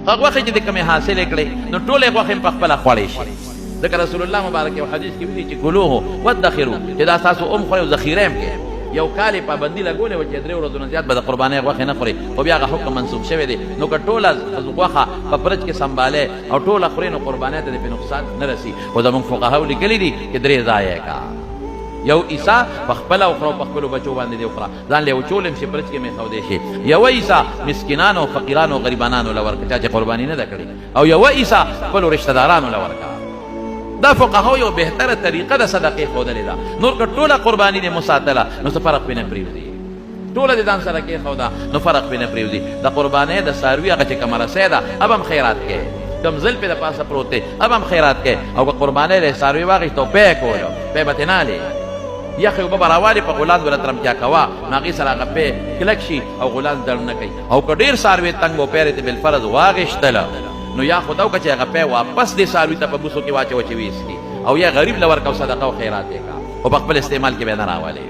هغه وخت چې د کومې حاصلې کړې نو ټولې غوښې هم په خپله خوړی شي. ځکه رسول الله مبارک یو حدیث کې ویلي چې کلوه وادخروا چې دا ستاسو ام خورئ او ذخیره هم کې. یو کال یې پابندي لګولې وه چې 3 ورځو نه زیات به د قربانۍ غوښې نه خوري، خو بیا هغه حکم منسوخ شوی دی. نو که ټوله غوښه په فرج کې سنبالې او ټوله خورې نو قربانۍ ته دې پې نقصان نه رسي. خو زموږ فقهاو لیکلي دي چې 3 ځایه کا یو عیسا په خپله وخوره او په خپلو بچو باندې دې وخوره، ځان له یې وچولم چې فرج کې مې ښودی شي. یوه عیسا مسکینانو او فقیرانو او غریبانانو له ورکړه، چا چې قرباني نه ده کړې، او یوه عیسا خپلو رشته دارانو له ورکړه. دا فقهاو یو بهتره طریقه د صدقې ښودلې ده. نور که ټوله قرباني دې مساتله نو څه فرق پې نه پرېږدي، ټوله دې ځان سره کېښوده نو فرق پې نه پرېږدي. د قربانۍ د څاروي هغه چې کومه رسۍ ده اب هم خیرات کې، کم زل پې د پاسه پروت دی اب هم خیرات کې. او که قربانۍ د څاروي واخېست او پی یې کولو، پی به ترې نه هلې یخې اوبه به راوالې په غولانځ به راترمتیا کوه، نو هغې سره هغه پی کلک شي او غولانځ درد نه کوي. او که ډېر څاروي تنګ و پی یې بالفرض واخېستله نو یا خو دا وکړه چې هغه پی واپس دې څاروي ته په بوسو کې واچوه چې ویسکي، او یا غریب له ورکه او صدقه او خیرات یې کا، خو په خپل استعمال کې به نه راولې.